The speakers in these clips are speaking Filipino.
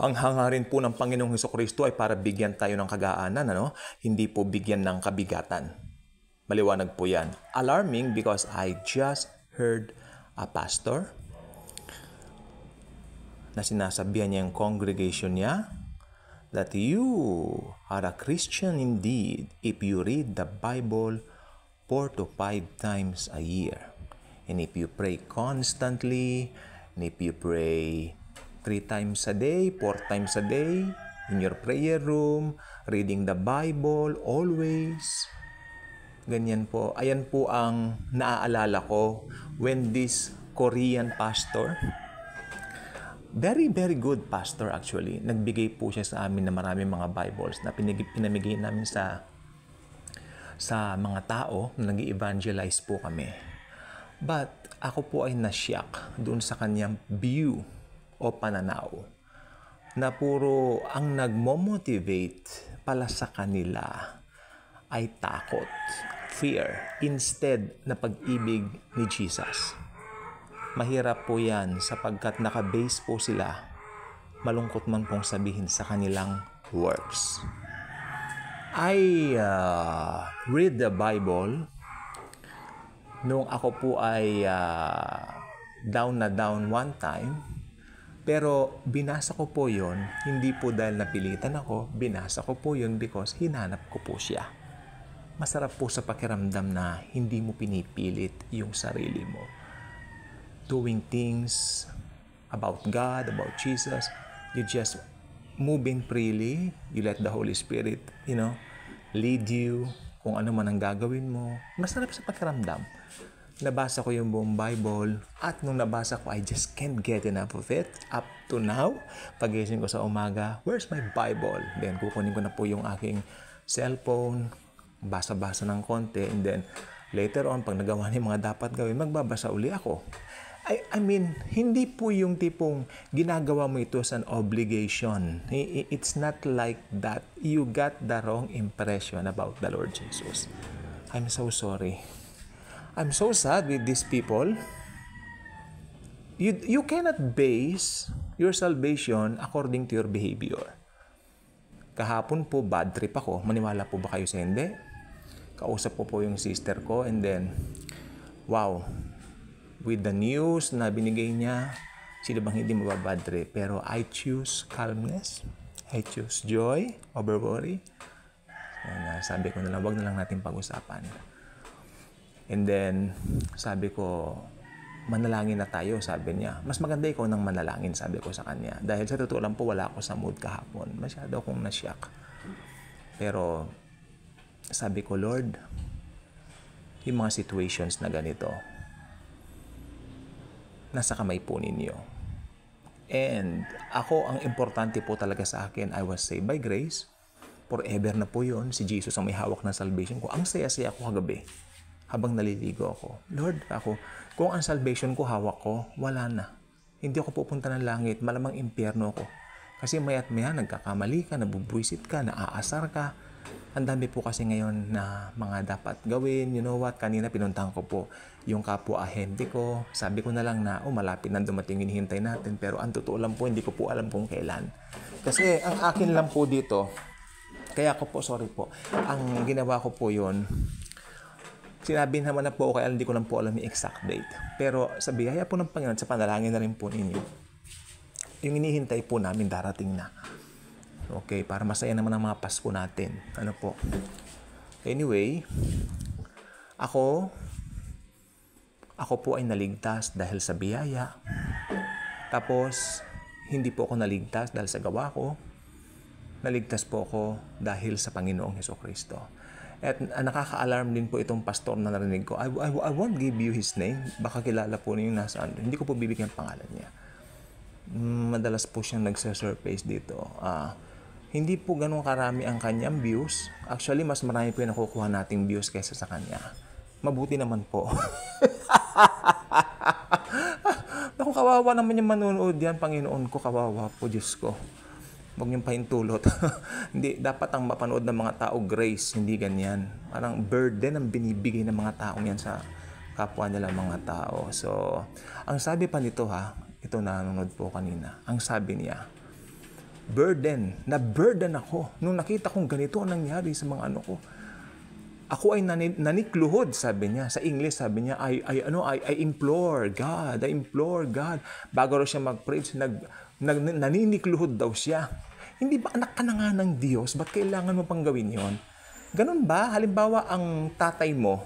Ang hangarin po ng Panginoong Hesukristo ay para bigyan tayo ng kagaanan, hindi po bigyan ng kabigatan. Maliwanag po yan. Alarming because I just heard a pastor na sinasabihan niya yung congregation niya that you are a Christian indeed if you read the Bible 4 to 5 times a year. And if you pray constantly, and if you pray 3 times a day, 4 times a day, in your prayer room, reading the Bible, always. Ganyan po. Ayan po ang naaalala ko when this Korean pastor, very, very good pastor actually, nagbigay po siya sa amin ng maraming mga Bibles na pinamigay namin sa mga tao na nag-evangelize po kami. But ako po ay nasyak doon sa kanyang view o pananaw na puro ang nagmo-motivate pala sa kanila ay takot, fear, instead na pag-ibig ni Jesus. Mahirap po yan sapagkat naka-base po sila, malungkot man pong sabihin, sa kanilang works. I read the Bible nung ako po ay down na down one time, pero binasa ko po yon hindi po dahil napilitan ako, binasa ko po yon because hinanap ko po siya. Masarap po sa pakiramdam na hindi mo pinipilit yung sarili mo. Doing things about God, about Jesus, you just moving freely, you let the Holy Spirit, lead you kung ano man ang gagawin mo. Masarap sa pakiramdam. Nabasa ko yung buong Bible at nung nabasa ko, I just can't get enough of it. Up to now, pagising ko sa umaga, where's my Bible? Then kukunin ko na po yung aking cellphone, basa-basa ng konti, and then later on, pag nagawa niya mga dapat gawin, magbabasa uli ako. I mean, hindi po yung tipong ginagawa mo ito as an obligation. It's not like that. You got the wrong impression about the Lord Jesus. I'm so sorry. I'm so sad with these people. You cannot base your salvation according to your behavior. Kahapon po, bad trip ako. Maniwala po ba kayo sa hindi? Kausap po yung sister ko and then, wow, with the news na binigay niya, sino bang hindi mababad trip? Pero I choose calmness. I choose joy over worry. And, sabi ko na lang, wag na lang natin pag-usapan. And then, sabi ko, manalangin na tayo, sabi niya. Mas maganda ikaw nang manalangin, sabi ko sa kanya. Dahil sa totoo lang po, wala ako sa mood kahapon. Masyado akong nasyak. Pero, sabi ko, Lord, yung mga situations na ganito, nasa kamay po ninyo. And ako, ang importante po talaga sa akin, I was saved by grace. Forever na po yun. Si Jesus ang may hawak ng salvation ko. Ang saya-saya ko kagabi habang naliligo ako. Lord, kung ang salvation ko hawak ko, wala na. Hindi ako pupunta ng langit. Malamang impyerno ako. Kasi maya't maya, nagkakamali ka, nabubwisit ka, naaasar ka. Ang dami po kasi ngayon na mga dapat gawin. You know what? Kanina pinuntahan ko po yung kapwa-ahente ko. Sabi ko na lang na, malapit na dumating yung hinihintay natin. Pero ang totoo lang po, hindi ko po alam kung kailan. Kasi ang akin lang po dito, kaya ako po, sorry po, ang ginawa ko po yun, sinabi naman na po, kaya hindi ko lang po alam yung exact date. Pero sa biyaya po ng Panginoon, sa panalangin na rin po ninyo, yung inihintay po namin darating na. Okay, para masaya naman ang mga Pasko natin. Ano po? Anyway, ako po ay naligtas dahil sa biyaya. Tapos, hindi po ako naligtas dahil sa gawa ko. Naligtas po ako dahil sa Panginoong Hesukristo. At nakaka-alarm din po itong pastor na narinig ko. I won't give you his name. Baka kilala po niyo nasaan. Hindi ko po bibigyan pangalan niya. Madalas po siyang nagsa-surface dito. Hindi po ganun karami ang kanyang views. Actually, mas marami po yung nakukuha nating views kaysa sa kanya. Mabuti naman po. Naku, kawawa naman yung manonood yan. Panginoon ko, kawawa po, Diyos ko. Huwag niyong pahintulot. Hindi, dapat ang mapanood ng mga tao, grace, hindi ganyan. Parang burden ang binibigay ng mga tao yan sa kapwa nila mga tao. So, ang sabi pa nito ito nanonood po kanina. Ang sabi niya, Na-burden ako nung nakita kong ganito ang nangyari sa mga ano ko. Ako ay nanikluhod, sabi niya. Sa English, sabi niya, I implore God. I implore God. Bago raw siya mag-preach, naninikluhod daw siya. Hindi ba anak ka na nga ng Diyos? Ba't kailangan mo pang gawin yon? Ganun ba? Halimbawa, ang tatay mo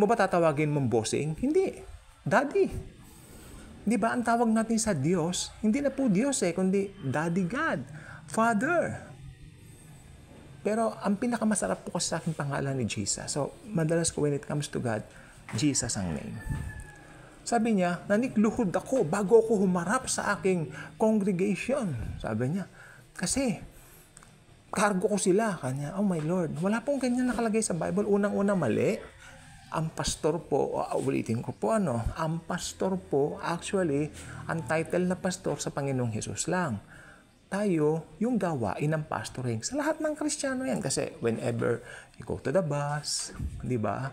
ba tatawagin mong bossing? Hindi. Daddy. Di ba? Ang tawag natin sa Diyos, hindi na po Diyos kundi Daddy God, Father. Pero ang pinakamasarap po kasi sa aking pangalan ni Jesus. So, madalas ko when it comes to God, Jesus ang name. Sabi niya, nanikluhod ako bago ako humarap sa aking congregation. Sabi niya, kasi cargo ko sila. Kanya, oh my Lord, wala pong ganyan nakalagay sa Bible. Unang-una mali. Ang pastor po, ulitin ko po ang pastor po, actually, ang title na pastor sa Panginoong Hesus lang. Tayo, yung gawain ng pastoring. Sa lahat ng Kristiyano yan. Kasi whenever you go to the bus, di ba?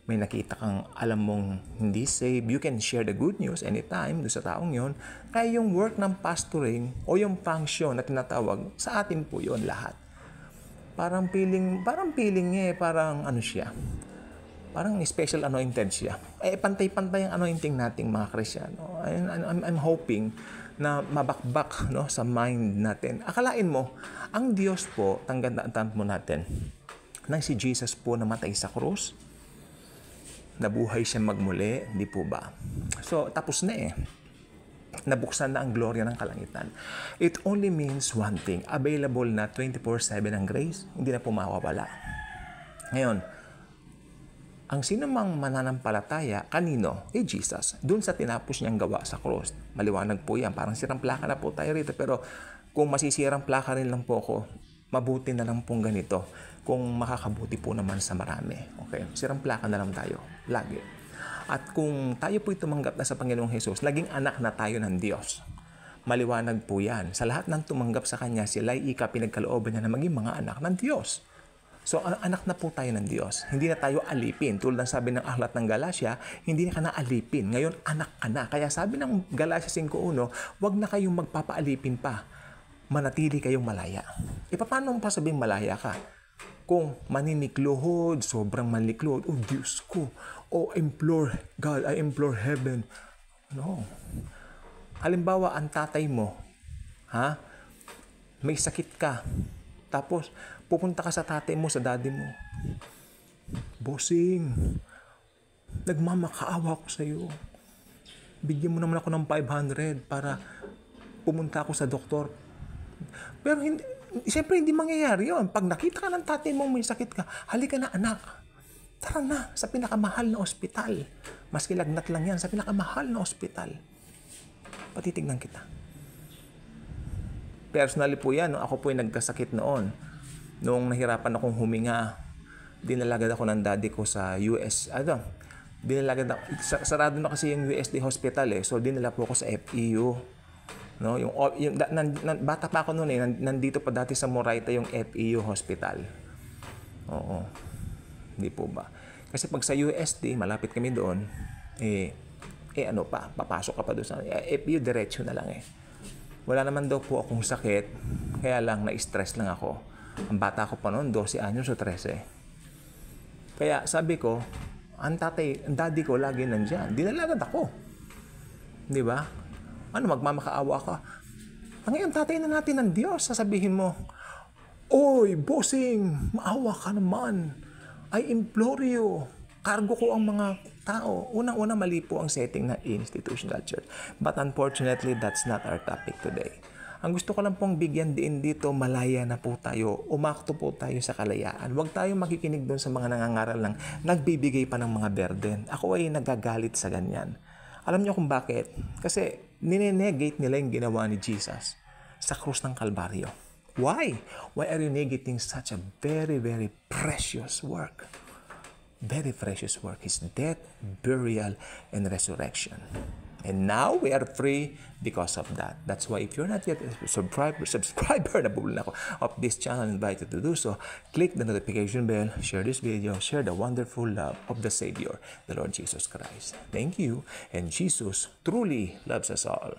May nakita kang alam mong hindi saved, you can share the good news anytime doon sa taong yon. Kaya yung work ng pastoring o yung function na tinatawag, sa atin po yon lahat. Parang feeling parang ano siya. Parang special anointed siya. Pantay-pantay ang anointing nating mga Kristiyano. I'm hoping na mabakbak sa mind natin. Akalain mo, ang Diyos po, tandaan mo natin, nang si Jesus po namatay sa krus, nabuhay siya magmuli, di po ba? So, tapos na nabuksan na ang gloria ng kalangitan. It only means one thing, available na 24/7 ang grace, hindi na po mawawala. Ngayon, ang sinumang mananampalataya, kanino? Jesus. Doon sa tinapos niyang gawa sa cross. Maliwanag po yan. Parang sirang plaka na po tayo rito. Pero kung masisirang plaka rin lang po ako, mabuti na lang pong ganito. Kung makakabuti po naman sa marami. Okay? Sirang plaka na lang tayo. Lagi. At kung tayo po'y tumanggap na sa Panginoong Hesus, naging anak na tayo ng Diyos. Maliwanag po yan. Sa lahat ng tumanggap sa Kanya, sila'y pinagkalooban niya na maging mga anak ng Diyos. So, anak na po tayo ng Diyos. Hindi na tayo alipin. Tulad ng sabi ng aklat ng Galatia, hindi na ka na alipin. Ngayon, anak ka na. Kaya sabi ng Galatia 5:1, huwag na kayong magpapaalipin pa. Manatili kayong malaya. Paano mo pa sabing malaya ka? Kung maninikluhod, sobrang maninikluhod, oh Diyos ko, oh implore God, I implore heaven. No. Halimbawa, ang tatay mo, may sakit ka. Tapos, pupunta ka sa tatay mo, sa daddy mo. Bossing, nagmamakaawa ko sa iyo. Bigyan mo naman ako ng 500 para pumunta ako sa doktor. Pero siyempre hindi mangyayari yun. Pag nakita ka ng tatay mo may sakit ka, halika na anak. Tara na sa pinakamahal na ospital. Maski lagnat lang yan, sa pinakamahal na ospital. Patitignan kita. Personally po yan, ako po ay nagkasakit noon. Noong nahirapan akong huminga, dinalagad ako ng daddy ko sa US. Sarado na kasi yung USD hospital So, dinala po ako sa FEU. No? Bata pa ako noon nandito pa dati sa Moraita yung FEU hospital. Oo. Hindi po ba? Kasi pag sa USD, malapit kami doon, papasok ka pa doon sa FEU, diretso na lang Wala naman daw po akong sakit, kaya lang na-stress lang ako. Ang bata ko pa noon, 12 anyos o 13. Kaya sabi ko, ang daddy ko lagi nandyan. Dinalagad ako. Di ba? Magmamakaawa ka? Ngayon, tatay na natin ng Diyos. Sasabihin mo, oy, bossing, maawa ka naman. I implore you. Cargo ko ang mga tao. Unang-una, mali po ang setting ng institutional church. But unfortunately, that's not our topic today. Ang gusto ko lang pong bigyan din dito, malaya na po tayo. Umakto po tayo sa kalayaan. Huwag tayong makikinig doon sa mga nangangaral lang, nagbibigay pa ng mga burden. Ako ay nagagalit sa ganyan. Alam niyo kung bakit? Kasi ninenegate nila yung ginawa ni Jesus sa krus ng Kalbaryo. Why? Why are you negating such a very, very precious work? Very precious work. His death, burial, and resurrection. And now we are free because of that. That's why if you're not yet a subscriber of this channel, I invite you to do so. Click the notification bell, share this video, share the wonderful love of the Savior, the Lord Jesus Christ. Thank you, and Jesus truly loves us all.